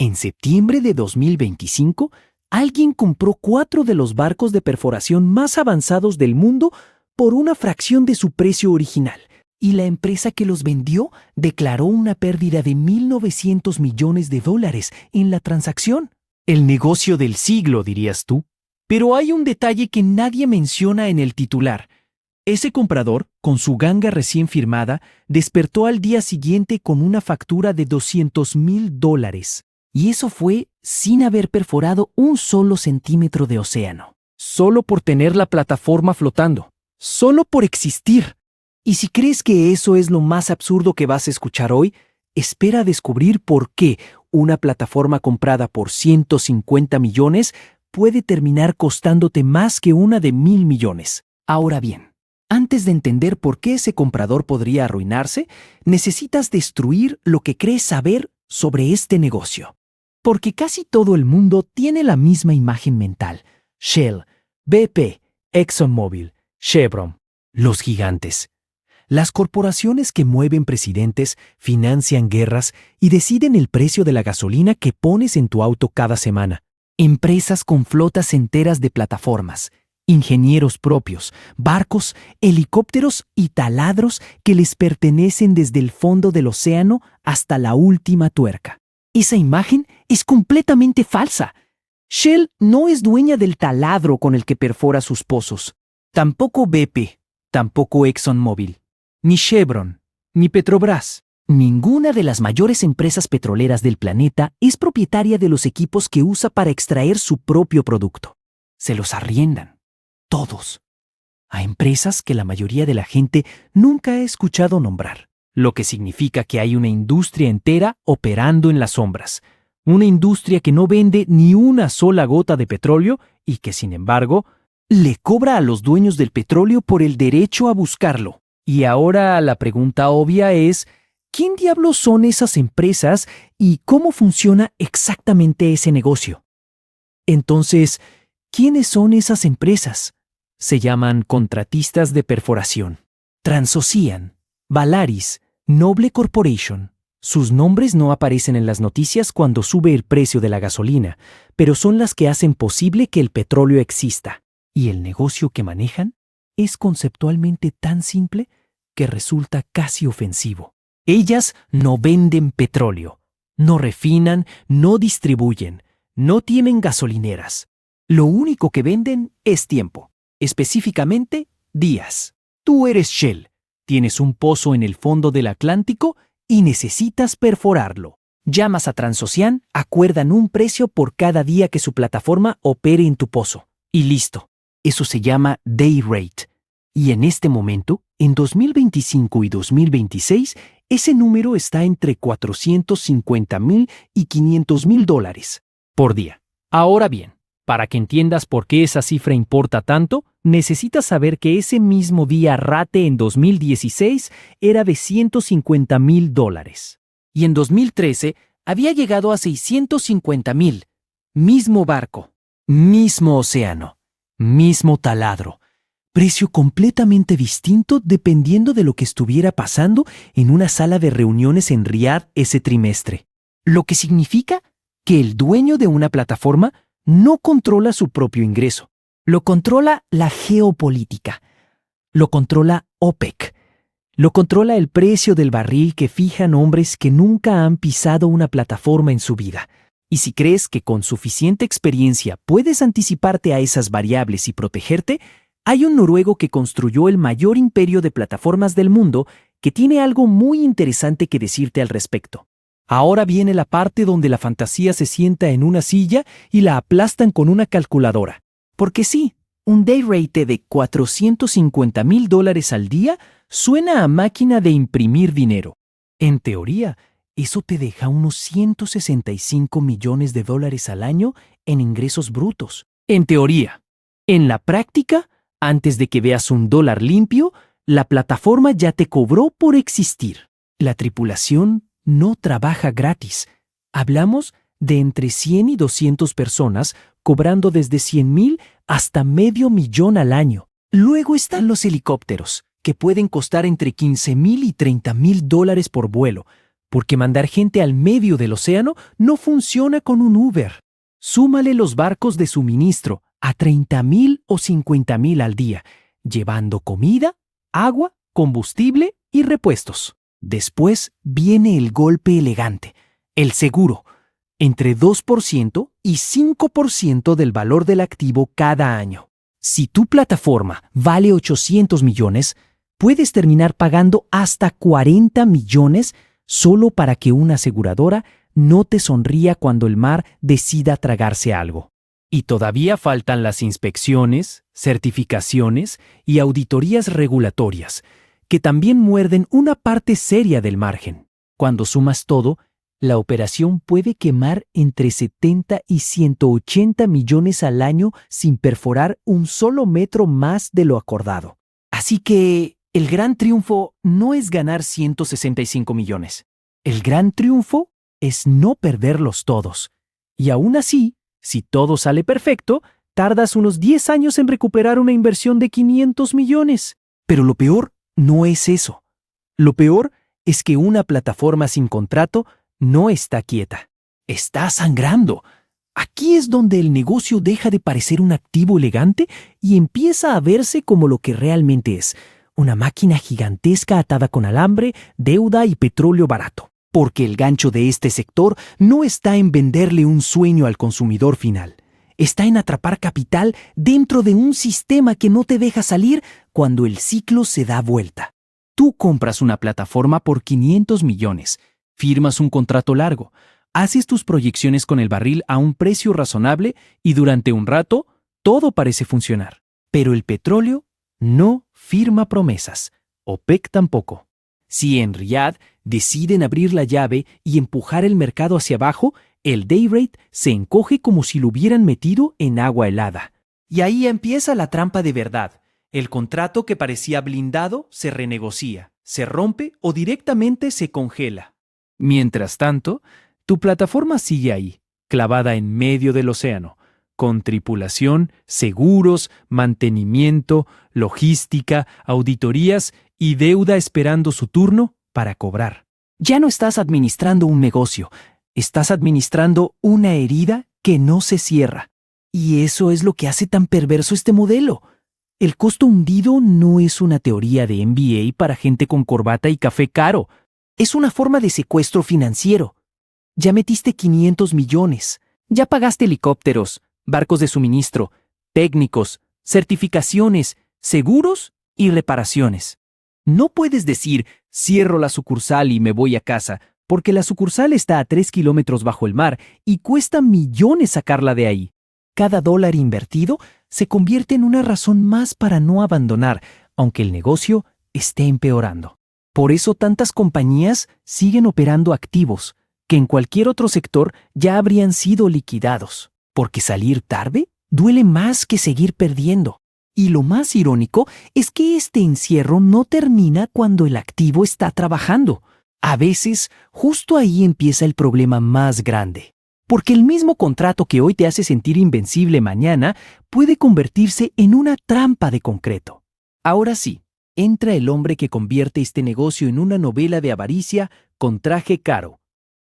En septiembre de 2025, alguien compró 4 de los barcos de perforación más avanzados del mundo por una fracción de su precio original, y la empresa que los vendió declaró una pérdida de $1.900 millones en la transacción. El negocio del siglo, dirías tú. Pero hay un detalle que nadie menciona en el titular. Ese comprador, con su ganga recién firmada, despertó al día siguiente con una factura de $200.000. Y eso fue sin haber perforado un solo centímetro de océano. Solo por tener la plataforma flotando. Solo por existir. Y si crees que eso es lo más absurdo que vas a escuchar hoy, espera a descubrir por qué una plataforma comprada por 150 millones puede terminar costándote más que una de 1.000 millones. Ahora bien, antes de entender por qué ese comprador podría arruinarse, necesitas destruir lo que crees saber sobre este negocio. Porque casi todo el mundo tiene la misma imagen mental. Shell, BP, ExxonMobil, Chevron, los gigantes. Las corporaciones que mueven presidentes, financian guerras y deciden el precio de la gasolina que pones en tu auto cada semana. Empresas con flotas enteras de plataformas, ingenieros propios, barcos, helicópteros y taladros que les pertenecen desde el fondo del océano hasta la última tuerca. Esa imagen es completamente falsa. Shell no es dueña del taladro con el que perfora sus pozos. Tampoco BP, tampoco ExxonMobil, ni Chevron, ni Petrobras. Ninguna de las mayores empresas petroleras del planeta es propietaria de los equipos que usa para extraer su propio producto. Se los arriendan, todos, a empresas que la mayoría de la gente nunca ha escuchado nombrar. Lo que significa que hay una industria entera operando en las sombras. Una industria que no vende ni una sola gota de petróleo y que, sin embargo, le cobra a los dueños del petróleo por el derecho a buscarlo. Y ahora la pregunta obvia es, ¿quién diablos son esas empresas y cómo funciona exactamente ese negocio? Entonces, ¿quiénes son esas empresas? Se llaman contratistas de perforación. Transocean, Valaris, Noble Corporation. Sus nombres no aparecen en las noticias cuando sube el precio de la gasolina, pero son las que hacen posible que el petróleo exista. Y el negocio que manejan es conceptualmente tan simple que resulta casi ofensivo. Ellas no venden petróleo, no refinan, no distribuyen, no tienen gasolineras. Lo único que venden es tiempo, específicamente días. Tú eres Shell, tienes un pozo en el fondo del Atlántico y necesitas perforarlo. Llamas a Transocean, acuerdan un precio por cada día que su plataforma opere en tu pozo. Y listo. Eso se llama day rate. Y en este momento, en 2025 y 2026, ese número está entre $450.000 y $500.000 por día. Ahora bien, para que entiendas por qué esa cifra importa tanto, necesitas saber que ese mismo día rate en 2016 era de $150.000. Y en 2013 había llegado a $650.000. Mismo barco, mismo océano, mismo taladro. Precio completamente distinto dependiendo de lo que estuviera pasando en una sala de reuniones en Riad ese trimestre. Lo que significa que el dueño de una plataforma no controla su propio ingreso. Lo controla la geopolítica. Lo controla OPEC. Lo controla el precio del barril que fijan hombres que nunca han pisado una plataforma en su vida. Y si crees que con suficiente experiencia puedes anticiparte a esas variables y protegerte, hay un noruego que construyó el mayor imperio de plataformas del mundo que tiene algo muy interesante que decirte al respecto. Ahora viene la parte donde la fantasía se sienta en una silla y la aplastan con una calculadora. Porque sí, un day rate de $450.000 al día suena a máquina de imprimir dinero. En teoría, eso te deja unos $165 millones al año en ingresos brutos. En teoría. En la práctica, antes de que veas un dólar limpio, la plataforma ya te cobró por existir. La tripulación no trabaja gratis. Hablamos de entre 100 y 200 personas cobrando desde 100.000 hasta $500.000 al año. Luego están los helicópteros, que pueden costar entre $15.000 y $30.000 por vuelo, porque mandar gente al medio del océano no funciona con un Uber. Súmale los barcos de suministro a 30,000 o 50,000 al día, llevando comida, agua, combustible y repuestos. Después viene el golpe elegante, el seguro, entre 2% y 5% del valor del activo cada año. Si tu plataforma vale 800 millones, puedes terminar pagando hasta 40 millones solo para que una aseguradora no te sonría cuando el mar decida tragarse algo. Y todavía faltan las inspecciones, certificaciones y auditorías regulatorias, que también muerden una parte seria del margen. Cuando sumas todo, la operación puede quemar entre 70 y 180 millones al año sin perforar un solo metro más de lo acordado. Así que el gran triunfo no es ganar 165 millones. El gran triunfo es no perderlos todos. Y aún así, si todo sale perfecto, tardas unos 10 años en recuperar una inversión de 500 millones. Pero lo peor no es eso. Lo peor es que una plataforma sin contrato no está quieta. Está sangrando. Aquí es donde el negocio deja de parecer un activo elegante y empieza a verse como lo que realmente es: una máquina gigantesca atada con alambre, deuda y petróleo barato. Porque el gancho de este sector no está en venderle un sueño al consumidor final. Está en atrapar capital dentro de un sistema que no te deja salir cuando el ciclo se da vuelta. Tú compras una plataforma por 500 millones, firmas un contrato largo, haces tus proyecciones con el barril a un precio razonable y durante un rato todo parece funcionar. Pero el petróleo no firma promesas. OPEC tampoco. Si en Riad deciden abrir la llave y empujar el mercado hacia abajo, el day rate se encoge como si lo hubieran metido en agua helada. Y ahí empieza la trampa de verdad. El contrato que parecía blindado se renegocia, se rompe o directamente se congela. Mientras tanto, tu plataforma sigue ahí, clavada en medio del océano, con tripulación, seguros, mantenimiento, logística, auditorías y deuda esperando su turno para cobrar. Ya no estás administrando un negocio, estás administrando una herida que no se cierra. Y eso es lo que hace tan perverso este modelo. El costo hundido no es una teoría de MBA para gente con corbata y café caro. Es una forma de secuestro financiero. Ya metiste 500 millones. Ya pagaste helicópteros, barcos de suministro, técnicos, certificaciones, seguros y reparaciones. No puedes decir, cierro la sucursal y me voy a casa, porque la sucursal está a 3 kilómetros bajo el mar y cuesta millones sacarla de ahí. Cada dólar invertido se convierte en una razón más para no abandonar, aunque el negocio esté empeorando. Por eso tantas compañías siguen operando activos, que en cualquier otro sector ya habrían sido liquidados. Porque salir tarde duele más que seguir perdiendo. Y lo más irónico es que este encierro no termina cuando el activo está trabajando. A veces, justo ahí empieza el problema más grande. Porque el mismo contrato que hoy te hace sentir invencible mañana puede convertirse en una trampa de concreto. Ahora sí, entra el hombre que convierte este negocio en una novela de avaricia con traje caro: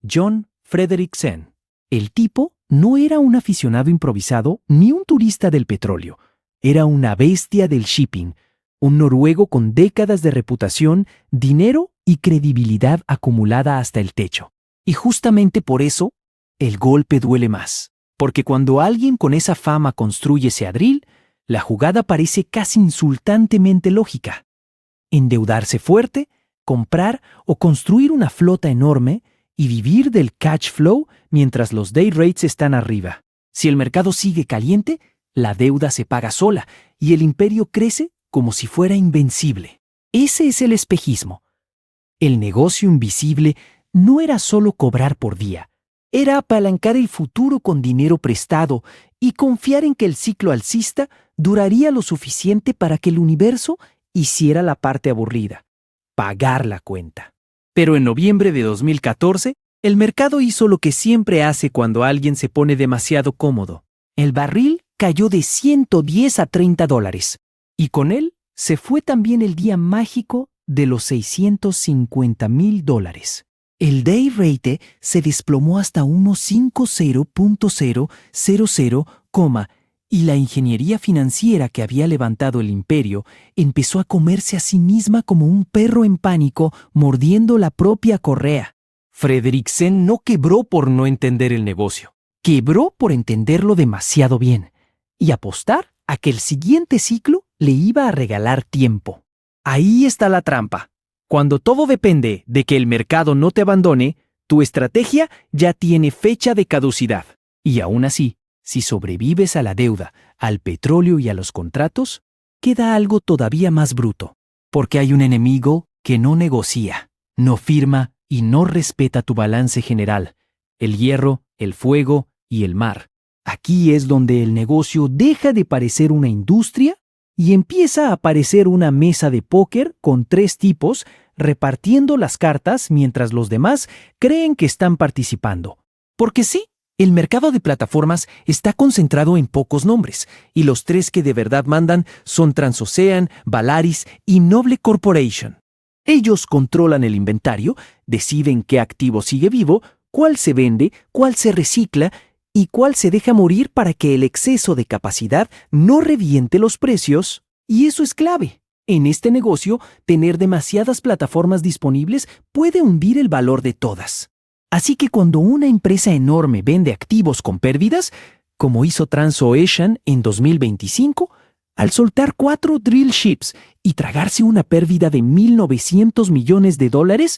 John Fredriksen. El tipo no era un aficionado improvisado ni un turista del petróleo. Era una bestia del shipping, un noruego con décadas de reputación, dinero y credibilidad acumulada hasta el techo. Y justamente por eso, el golpe duele más. Porque cuando alguien con esa fama construye ese adril, la jugada parece casi insultantemente lógica. Endeudarse fuerte, comprar o construir una flota enorme y vivir del cash flow mientras los day rates están arriba. Si el mercado sigue caliente, la deuda se paga sola y el imperio crece como si fuera invencible. Ese es el espejismo. El negocio invisible no era solo cobrar por día, era apalancar el futuro con dinero prestado y confiar en que el ciclo alcista duraría lo suficiente para que el universo hiciera la parte aburrida: pagar la cuenta. Pero en noviembre de 2014, el mercado hizo lo que siempre hace cuando alguien se pone demasiado cómodo. El barril cayó de 110 a 30 dólares. Y con él se fue también el día mágico de los $650,000. El day rate se desplomó hasta 1.50.00, y la ingeniería financiera que había levantado el imperio empezó a comerse a sí misma como un perro en pánico mordiendo la propia correa. Frederiksen no quebró por no entender el negocio. Quebró por entenderlo demasiado bien y apostar a que el siguiente ciclo le iba a regalar tiempo. Ahí está la trampa. Cuando todo depende de que el mercado no te abandone, tu estrategia ya tiene fecha de caducidad. Y aún así, si sobrevives a la deuda, al petróleo y a los contratos, queda algo todavía más bruto. Porque hay un enemigo que no negocia, no firma y no respeta tu balance general: el hierro, el fuego y el mar. Aquí es donde el negocio deja de parecer una industria y empieza a parecer una mesa de póker con 3 tipos repartiendo las cartas mientras los demás creen que están participando. Porque sí, el mercado de plataformas está concentrado en pocos nombres, y los 3 que de verdad mandan son Transocean, Valaris y Noble Corporation. Ellos controlan el inventario, deciden qué activo sigue vivo, cuál se vende, cuál se recicla y cuál se deja morir para que el exceso de capacidad no reviente los precios, y eso es clave. En este negocio, tener demasiadas plataformas disponibles puede hundir el valor de todas. Así que cuando una empresa enorme vende activos con pérdidas, como hizo Transocean en 2025, al soltar 4 drill ships y tragarse una pérdida de $1.900 millones,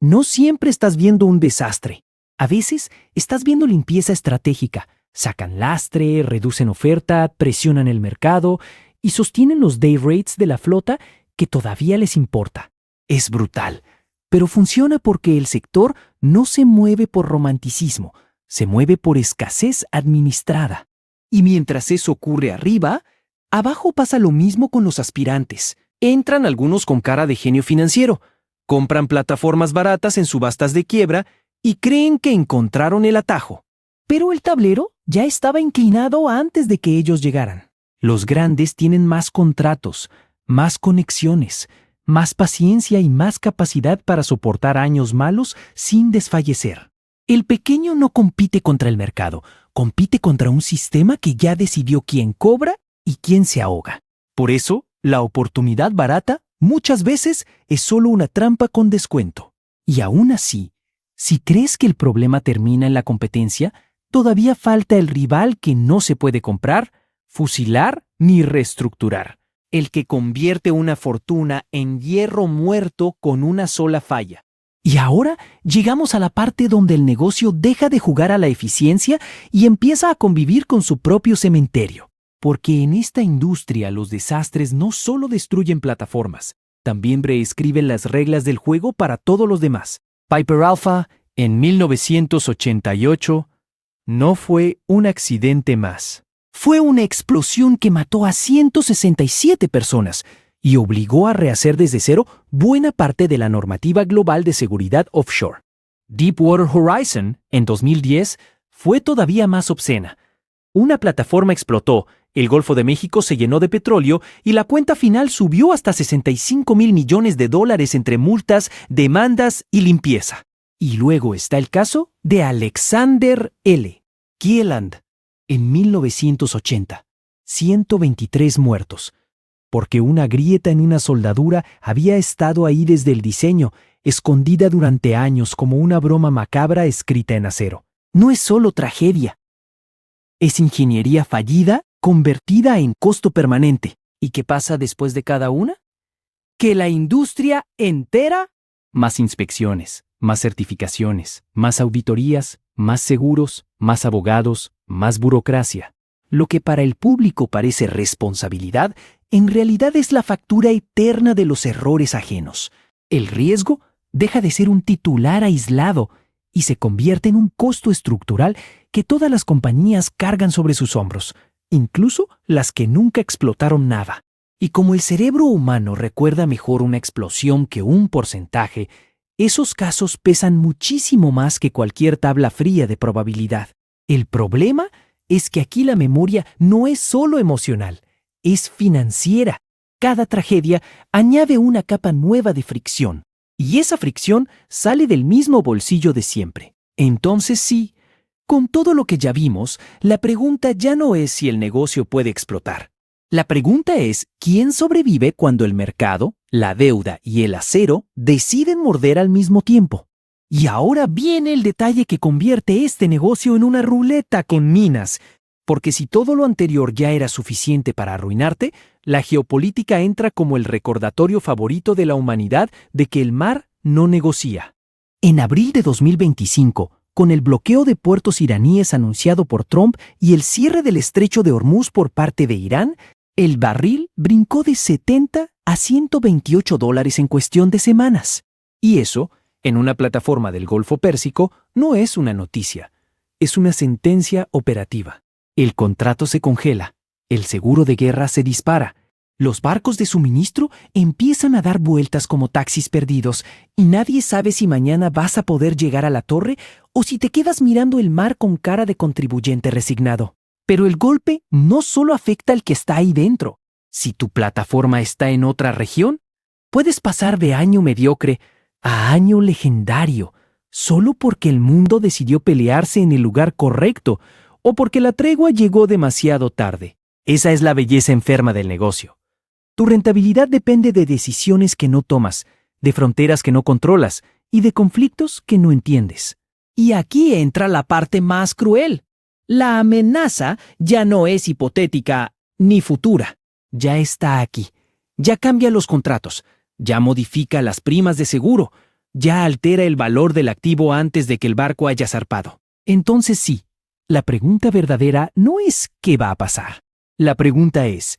no siempre estás viendo un desastre. A veces estás viendo limpieza estratégica. Sacan lastre, reducen oferta, presionan el mercado y sostienen los day rates de la flota que todavía les importa. Es brutal, pero funciona porque el sector no se mueve por romanticismo, se mueve por escasez administrada. Y mientras eso ocurre arriba, abajo pasa lo mismo con los aspirantes. Entran algunos con cara de genio financiero, compran plataformas baratas en subastas de quiebra y creen que encontraron el atajo. Pero el tablero ya estaba inclinado antes de que ellos llegaran. Los grandes tienen más contratos, más conexiones, más paciencia y más capacidad para soportar años malos sin desfallecer. El pequeño no compite contra el mercado, compite contra un sistema que ya decidió quién cobra y quién se ahoga. Por eso, la oportunidad barata muchas veces es solo una trampa con descuento. Y aún así, si crees que el problema termina en la competencia, todavía falta el rival que no se puede comprar, fusilar ni reestructurar. El que convierte una fortuna en hierro muerto con una sola falla. Y ahora llegamos a la parte donde el negocio deja de jugar a la eficiencia y empieza a convivir con su propio cementerio. Porque en esta industria los desastres no solo destruyen plataformas, también reescriben las reglas del juego para todos los demás. Piper Alpha, en 1988, no fue un accidente más. Fue una explosión que mató a 167 personas y obligó a rehacer desde cero buena parte de la normativa global de seguridad offshore. Deepwater Horizon, en 2010, fue todavía más obscena. Una plataforma explotó, el Golfo de México se llenó de petróleo y la cuenta final subió hasta $65,000 millones entre multas, demandas y limpieza. Y luego está el caso de Alexander L. Kielland, en 1980, 123 muertos, porque una grieta en una soldadura había estado ahí desde el diseño, escondida durante años como una broma macabra escrita en acero. No es solo tragedia, es ingeniería fallida convertida en costo permanente. ¿Y qué pasa después de cada una? Que la industria entera, más inspecciones, más certificaciones, más auditorías, más seguros, más abogados, más burocracia. Lo que para el público parece responsabilidad, en realidad es la factura eterna de los errores ajenos. El riesgo deja de ser un titular aislado y se convierte en un costo estructural que todas las compañías cargan sobre sus hombros, incluso las que nunca explotaron nada. Y como el cerebro humano recuerda mejor una explosión que un porcentaje, esos casos pesan muchísimo más que cualquier tabla fría de probabilidad. El problema es que aquí la memoria no es solo emocional, es financiera. Cada tragedia añade una capa nueva de fricción. y esa fricción sale del mismo bolsillo de siempre. Entonces sí, con todo lo que ya vimos, la pregunta ya no es si el negocio puede explotar. La pregunta es, ¿quién sobrevive cuando el mercado, la deuda y el acero deciden morder al mismo tiempo? Y ahora viene el detalle que convierte este negocio en una ruleta con minas. Porque si todo lo anterior ya era suficiente para arruinarte, la geopolítica entra como el recordatorio favorito de la humanidad de que el mar no negocia. En abril de 2025, con el bloqueo de puertos iraníes anunciado por Trump y el cierre del estrecho de Hormuz por parte de Irán, el barril brincó de 70 a $128 en cuestión de semanas. Y eso, en una plataforma del Golfo Pérsico, no es una noticia, es una sentencia operativa. El contrato se congela, el seguro de guerra se dispara, los barcos de suministro empiezan a dar vueltas como taxis perdidos y nadie sabe si mañana vas a poder llegar a la torre o si te quedas mirando el mar con cara de contribuyente resignado. Pero el golpe no solo afecta al que está ahí dentro. Si tu plataforma está en otra región, puedes pasar de año mediocre a año legendario, solo porque el mundo decidió pelearse en el lugar correcto o porque la tregua llegó demasiado tarde. Esa es la belleza enferma del negocio. Tu rentabilidad depende de decisiones que no tomas, de fronteras que no controlas y de conflictos que no entiendes. Y aquí entra la parte más cruel. La amenaza ya no es hipotética ni futura. Ya está aquí. Ya cambia los contratos. Ya modifica las primas de seguro. Ya altera el valor del activo antes de que el barco haya zarpado. Entonces sí, la pregunta verdadera no es ¿qué va a pasar? La pregunta es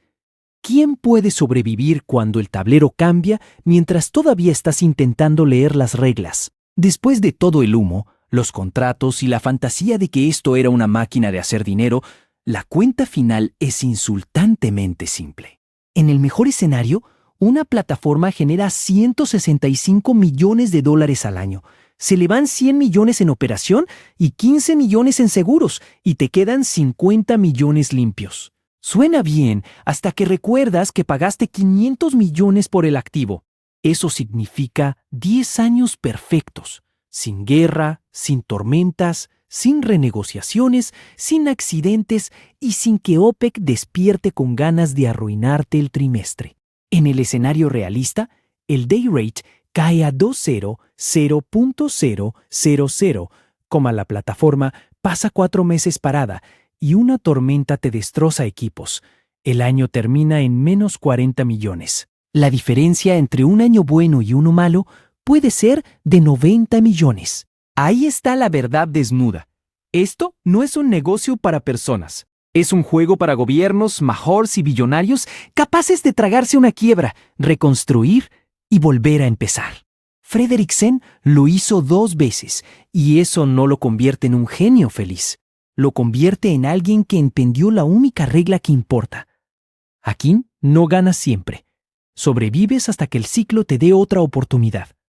¿quién puede sobrevivir cuando el tablero cambia mientras todavía estás intentando leer las reglas? Después de todo el humo, los contratos y la fantasía de que esto era una máquina de hacer dinero, la cuenta final es insultantemente simple. En el mejor escenario, una plataforma genera $165 millones al año. Se le van 100 millones en operación y 15 millones en seguros, y te quedan 50 millones limpios. Suena bien hasta que recuerdas que pagaste 500 millones por el activo. Eso significa 10 años perfectos. Sin guerra, sin tormentas, sin renegociaciones, sin accidentes y sin que OPEC despierte con ganas de arruinarte el trimestre. En el escenario realista, el day rate cae a 200.000, la plataforma pasa 4 meses parada y una tormenta te destroza equipos. El año termina en menos 40 millones. La diferencia entre un año bueno y uno malo puede ser de 90 millones. Ahí está la verdad desnuda. Esto no es un negocio para personas. Es un juego para gobiernos, majors y billonarios capaces de tragarse una quiebra, reconstruir y volver a empezar. Frederiksen lo hizo 2 veces y eso no lo convierte en un genio feliz. Lo convierte en alguien que entendió la única regla que importa. Aquí no ganas siempre. Sobrevives hasta que el ciclo te dé otra oportunidad.